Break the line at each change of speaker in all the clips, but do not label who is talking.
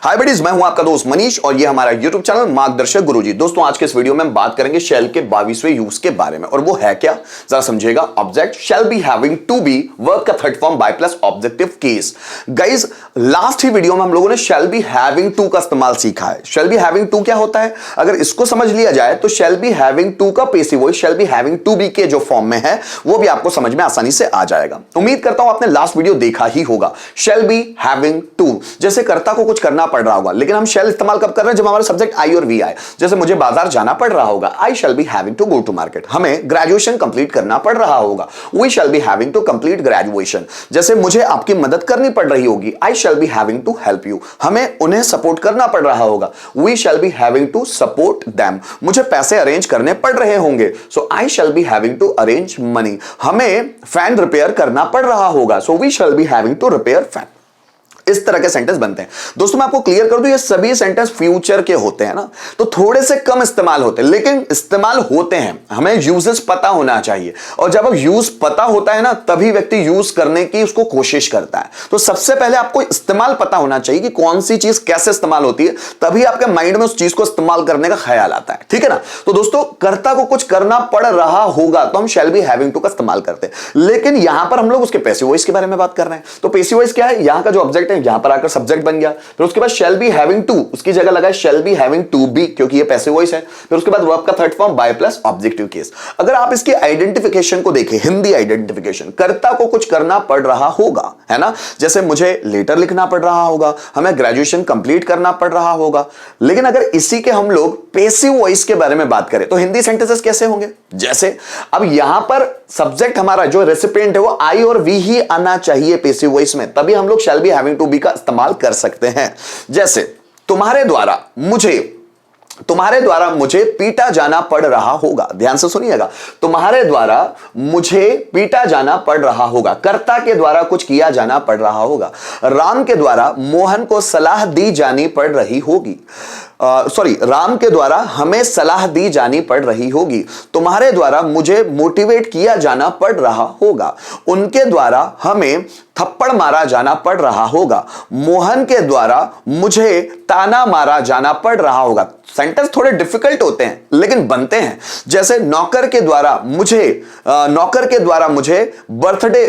हाय buddies, मैं हूं आपका दोस्त मनीष और ये हमारा YouTube चैनल मार्गदर्शक गुरुजी। दोस्तों आज के इस वीडियो में हम बात करेंगे शेल के 22वें यूज के बारे में, और वो है क्या जरा समझिएगा। Object shall be having to be verb का third form by plus objective case. Guys last ही वीडियो में हम लोगों ने शेल बी हैविंग टू का इस्तेमाल सीखा है। शेल बी हैविंग टू क्या होता है, अगर इसको समझ लिया जाए तो शेल बी हैविंग टू का passive voice shall be having to be के जो फॉर्म में है वो भी आपको समझ में आसानी से आ जाएगा। उम्मीद करता हूं आपने लास्ट वीडियो देखा ही होगा। शेल बी हैविंग टू, जैसे कर्ता को कुछ करना पड़ रहा होगा, लेकिन हम शेल इस्तेमाल कब कर रहे हैं, जब हमारे सब्जेक्ट आई और वी आए। जैसे मुझे बाजार जाना पड़ रहा होगा, I shall be having to go to market. हमें ग्रेजुएशन कंप्लीट करना पड़ रहा होगा, we shall be having to complete graduation. जैसे मुझे आपकी मदद करनी पड़ रही होगी, I shall be having to help you. हमें उन्हें सपोर्ट करना पड़ रहा होगा, we shall be having to support them. मुझे पैसे अरेंज करने पड़ रहे होंगे, so I shall be having to arrange money. हमें फैन रिपेयर करना पड़ रहा होगा, so we shall be having to repair fan. इस तरह के सेंटेंस बनते हैं। दोस्तों मैं आपको क्लियर कर दूं, ये सभी सेंटेंस फ्यूचर के होते हैं ना, तो थोड़े से कम इस्तेमाल होते हैं, लेकिन इस्तेमाल होते हैं। हमें यूजेस पता होना चाहिए, और जब अब यूज पता होता है ना, तभी व्यक्ति यूज करने की उसको कोशिश करता है। तो सबसे पहले आपको इस्तेमाल पता होना चाहिए कि कौन सी चीज कैसे इस्तेमाल होती है, तभी आपके माइंड में उस चीज को इस्तेमाल करने का ख्याल आता है। ठीक है ना। तो दोस्तों कर्ता को कुछ करना पड़ रहा होगा तो हम शैल बी हैविंग टू का इस्तेमाल करते हैं, लेकिन यहां पर हम लोग उसके पैसिव वॉइस के बारे में बात कर रहे हैं। तो पैसिव वॉइस क्या है, यहां का जो ऑब्जेक्ट है यहां पर आकर सब्जेक्ट बन गया, फिर उसके बाद शैल बी हैविंग टू, उसकी जगह लगा shall be having to be, क्योंकि ये पैसिव वॉइस है। फिर उसके बाद वर्ब का third form by plus objective case. अगर आप इसकी आइडेंटिफिकेशन को देखें, हिंदी आइडेंटिफिकेशन, कर्ता को कुछ करना पड़ रहा होगा, है ना। जैसे मुझे लेटर लिखना पड़ रहा होगा, हमें ग्रेजुएशन कंप्लीट करना पड़ रहा होगा। लेकिन अगर इसी के हम लोग पैसिव वॉइस के बारे में बात करें तो हिंदी सेंटेंसेस कैसे होंगे। जैसे अब यहां पर सब्जेक्ट हमारा जो रेसिपिएंट है वो आई और वी ही आना चाहिए पैसिव वॉइस में, तभी हम लोग shall be having to be का इस्तेमाल कर सकते हैं। जैसे तुम्हारे द्वारा मुझे पीटा जाना पड़ रहा होगा। ध्यान से सुनिएगा, तुम्हारे द्वारा मुझे पीटा जाना पड़ रहा होगा। कर्ता के द्वारा कुछ किया जाना पड़ रहा होगा। राम के द्वारा मोहन को सलाह दी जानी पड़ रही होगी। राम के द्वारा हमें सलाह दी जानी पड़ रही होगी। तुम्हारे द्वारा मुझे मोटिवेट किया जाना पड़ रहा होगा। उनके द्वारा हमें थप्पड़ मारा जाना पड़ रहा होगा। मोहन के द्वारा मुझे ताना मारा जाना पड़ रहा होगा। सेंटेंस थोड़े डिफिकल्ट होते हैं लेकिन बनते हैं। जैसे नौकर के द्वारा मुझे बर्थडे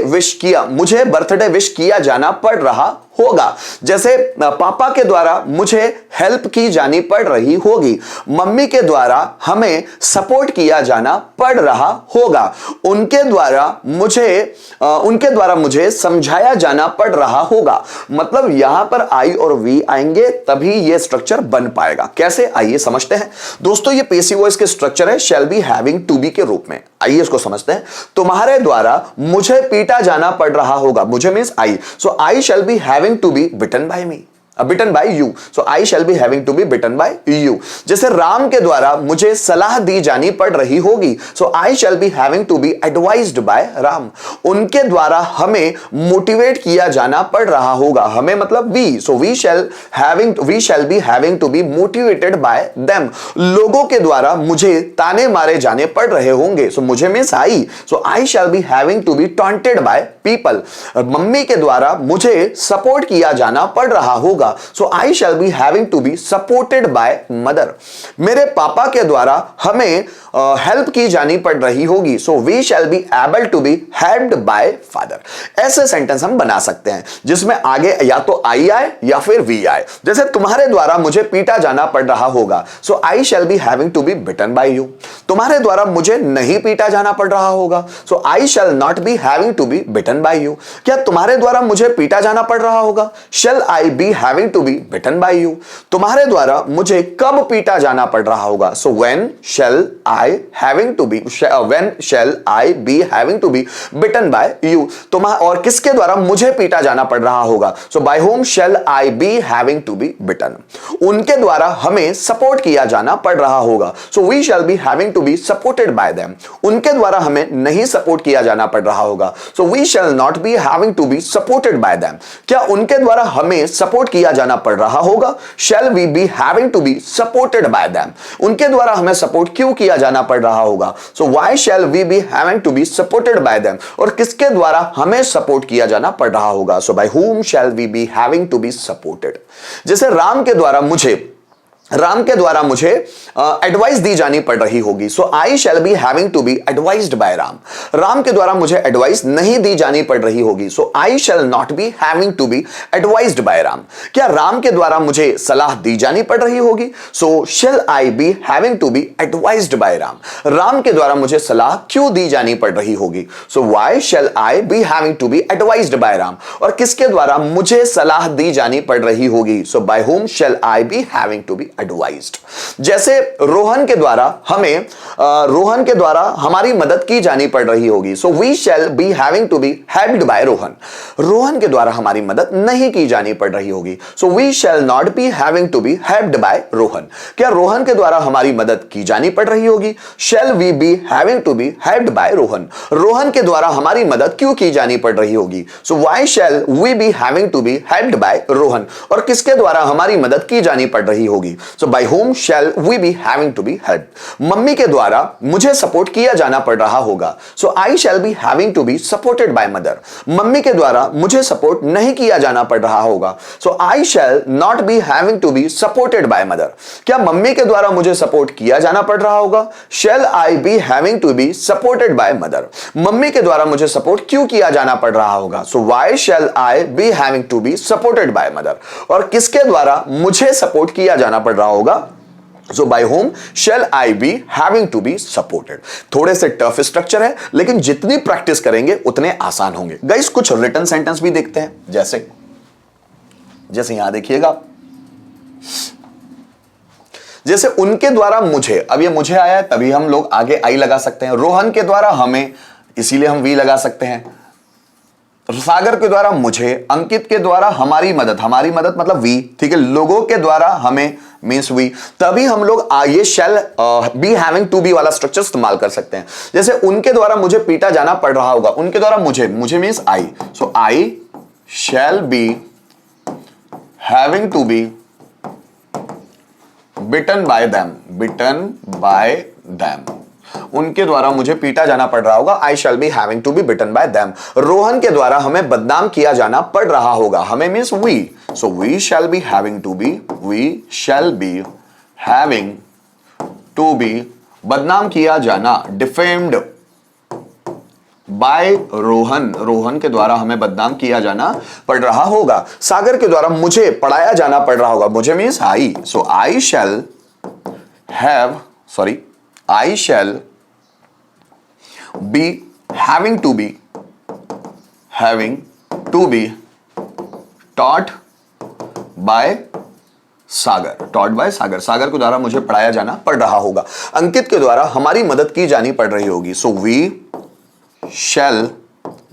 विश किया जाना पड़ रहा होगा। जैसे पापा के द्वारा मुझे हेल्प की जानी पड़ रही होगी। मम्मी के द्वारा हमें सपोर्ट किया जाना पड़ रहा होगा। उनके द्वारा मुझे समझाया जाना पड़ रहा होगा। मतलब यहां पर आई और वी आएंगे तभी यह स्ट्रक्चर बन पाएगा। कैसे, आइए समझते हैं। दोस्तों ये पैसिव वॉइस के स्ट्रक्चर है shall be having to be के रूप में। आइए इसको समझते हैं। तुम्हारे द्वारा मुझे पीटा जाना पड़ रहा होगा। मुझे means I, so I shall be having to be beaten by me, beaten by you, so I shall be having to be beaten by you. जैसे राम के द्वारा मुझे सलाह दी जानी पड़ रही होगी, so I shall be having to be advised by Ram. उनके द्वारा हमें मोटिवेट किया जाना पड़ रहा होगा। हमें मतलब we, so we shall be having to be motivated by them. लोगों के द्वारा मुझे ताने मारे जाने पड़ रहे होंगे, सो मुझे means I, so I shall be having to be taunted by people. Mummy के द्वारा मुझे सपोर्ट किया जाना पड़ रहा होगा, so I shall be having to be supported by mother। मेरे पापा के द्वारा हमें हेल्प की जानी पड़ रही होगी, so we shall be able to be helped by father। ऐसे सेंटेंस हम बना सकते हैं जिसमें आगे या तो आई आए या फिर वी आए। जैसे तुम्हारे द्वारा मुझे पीटा जाना पड़ रहा होगा, so I shall be having to be bitten by you। तुम्हारे द्वारा मुझे नहीं पीटा जाना पड़ रहा होगा, so I shall not be having to be bitten by you। क्या तुम्हारे द्वारा मुझे पीटा जाना पड़ रहा होगा, shall I be having to be bitten by you। तुम्हारे द्वारा मुझे कब पीटा जाना पड़ रहा होगा, so when shall I be having to be bitten by you। और किसके द्वारा मुझे पीटा जाना पड़ रहा होगा, so by whom shall I be having to be bitten। उनके द्वारा हमें सपोर्ट किया जाना पड़ रहा होगा, so we shall be having to be supported by them। उनके द्वारा हमें नहीं सपोर्ट किया जाना पड़ रहा होगा, so we shall shall not be having to be supported by them, क्या उनके द्वारा हमें सपोर्ट किया जाना पड़ रहा होगा? Shall we be having to be supported by them, उनके द्वारा हमें सपोर्ट क्यों किया जाना पड़ रहा होगा? So why shall we be having to be supported by them, और किसके द्वारा हमें सपोर्ट किया जाना पड़ रहा होगा? So by whom shall we be having to be supported? जैसे राम के द्वारा मुझे एडवाइस दी जानी पड़ रही होगी, so I shall be having to be advised by Ram. Ram के द्वारा मुझे एडवाइस नहीं दी जानी पड़ रही होगी, so I shall not be having to be advised by Ram. क्या राम के द्वारा मुझे सलाह दी जानी पड़ रही होगी? So shall I be having to be advised by Ram. Ram के द्वारा मुझे सलाह क्यों दी जानी पड़ रही होगी? So why shall I be having to be advised by Ram, और किसके द्वारा मुझे सलाह दी जानी पड़ रही होगी? So by whom shall I be having to be advised? जैसे रोहन के द्वारा हमारी मदद की जानी पड़ रही होगी, so we shall be having to be helped by Rohan. Rohan के द्वारा हमारी मदद नहीं की जानी पड़ रही होगी, so we shall not be having to be helped by Rohan. क्या रोहन के द्वारा हमारी मदद की जानी पड़ रही होगी? Shall we be having to be helped by Rohan. Rohan के द्वारा हमारी मदद क्यों की जानी पड़ रही होगी? So why shall we be having to be helped by Rohan, और किसके द्वारा हमारी मदद की जानी पड़ रही होगी? So by whom shall we be having to be helped? Mummy के द्वारा मुझे सपोर्ट किया जाना पड़ रहा होगा, so I shall be having to be supported by mother. Mummy के द्वारा मुझे सपोर्ट नहीं किया जाना पड़ रहा होगा, so I shall not be having to be supported by mother. क्या मम्मी के द्वारा मुझे सपोर्ट किया जाना पड़ रहा होगा? Shall I be having to be supported by mother. Mummy के द्वारा मुझे सपोर्ट क्यों किया जाना पड़ रहा होगा? So why shall I be having to be supported by mother, और किसके द्वारा मुझे सपोर्ट किया जाना पड़ रहा होगा? So by whom shall I be having to be supported? थोड़े से टफ स्ट्रक्चर है, लेकिन जितनी प्रैक्टिस करेंगे उतने आसान होंगे। गाइस कुछ रिटन सेंटेंस भी देखते हैं, जैसे यहां देखिएगा, जैसे उनके द्वारा मुझे, अब ये मुझे आया है तभी हम लोग आगे आई लगा सकते हैं। रोहन के द्वारा हमें, इसीलिए हम वी लगा सकते हैं। सागर के द्वारा मुझे, अंकित के द्वारा हमारी मदद मतलब वी, ठीक है। लोगों के द्वारा हमें मींस वी, तभी हम लोग ये shall be having to be वाला स्ट्रक्चर इस्तेमाल कर सकते हैं। जैसे उनके द्वारा मुझे पीटा जाना पड़ रहा होगा, उनके द्वारा मुझे means I, so I shall be having to be beaten by them. उनके द्वारा मुझे पीटा जाना पड़ रहा होगा, I shall be having to be beaten by them. Rohan के द्वारा हमें बदनाम किया जाना पड़ रहा होगा, हमें means we, so we shall be having to be बदनाम किया जाना, डिफेम्ड बाय रोहन के द्वारा हमें बदनाम किया जाना पड़ रहा होगा। सागर के द्वारा मुझे पढ़ाया जाना पड़ रहा होगा, मुझे means I, so I shall be having to be taught by Sagar. Sagar के द्वारा मुझे पढ़ाया जाना पड़ रहा होगा। अंकित के द्वारा हमारी मदद की जानी पड़ रही होगी, so we shall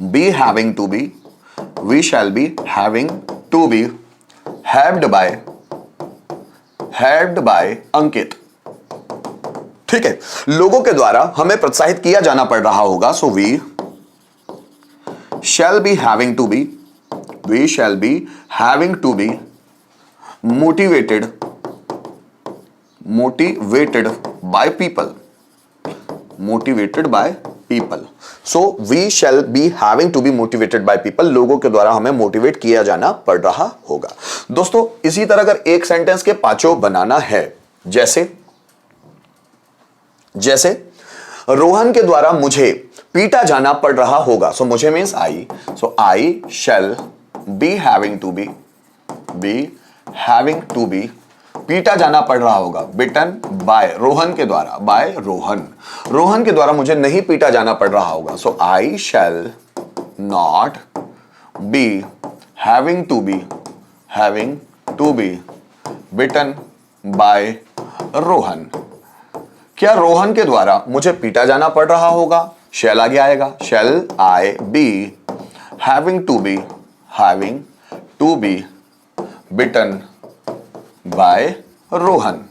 be having to be helped by Ankit, ठीक है। लोगों के द्वारा हमें प्रोत्साहित किया जाना पड़ रहा होगा, so we shall be having to be motivated by people, so we shall be having to be motivated by people. लोगों के द्वारा हमें मोटिवेट किया जाना पड़ रहा होगा। दोस्तों इसी तरह अगर एक सेंटेंस के पांचों बनाना है, जैसे रोहन के द्वारा मुझे पीटा जाना पड़ रहा होगा, सो मुझे means I, so I shall be having to be पीटा जाना पड़ रहा होगा, बिटन बाय रोहन के द्वारा मुझे नहीं पीटा जाना पड़ रहा होगा, so I shall not be having to be beaten by Rohan. क्या रोहन के द्वारा मुझे पीटा जाना पड़ रहा होगा? शैल आगे आएगा, shall I be having to be beaten by Rohan.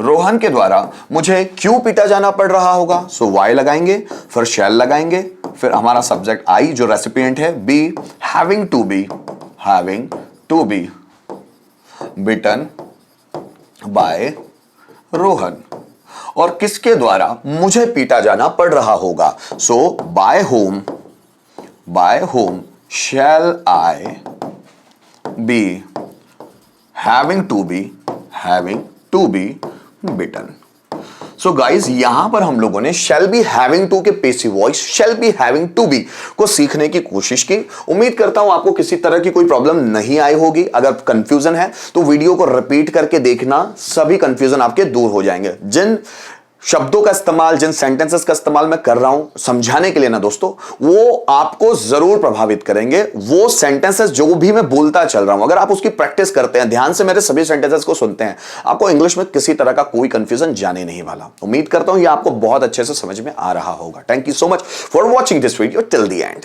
Rohan के द्वारा मुझे क्यों पीटा जाना पड़ रहा होगा? सो वाई लगाएंगे, फिर शैल लगाएंगे, फिर हमारा सब्जेक्ट आई जो रेसिपिएंट है, be having to be beaten by Rohan, और किसके द्वारा मुझे पीटा जाना पड़ रहा होगा। So by whom shall I be having to be beaten. So guys यहां पर हम लोगों ने शैल बी हैविंग टू के passive voice shall be having to be को सीखने की कोशिश की। उम्मीद करता हूं आपको किसी तरह की कोई प्रॉब्लम नहीं आई होगी। अगर कंफ्यूजन है तो वीडियो को रिपीट करके देखना, सभी कंफ्यूजन आपके दूर हो जाएंगे। जिन शब्दों का इस्तेमाल, जिन सेंटेंसेस का इस्तेमाल मैं कर रहा हूं समझाने के लिए ना दोस्तों, वो आपको जरूर प्रभावित करेंगे। वो सेंटेंसेस जो भी मैं बोलता चल रहा हूं, अगर आप उसकी प्रैक्टिस करते हैं, ध्यान से मेरे सभी सेंटेंसेस को सुनते हैं, आपको इंग्लिश में किसी तरह का कोई कंफ्यूजन जाने नहीं वाला। उम्मीद करता हूं ये आपको बहुत अच्छे से समझ में आ रहा होगा। Thank you so much for watching this video till the end.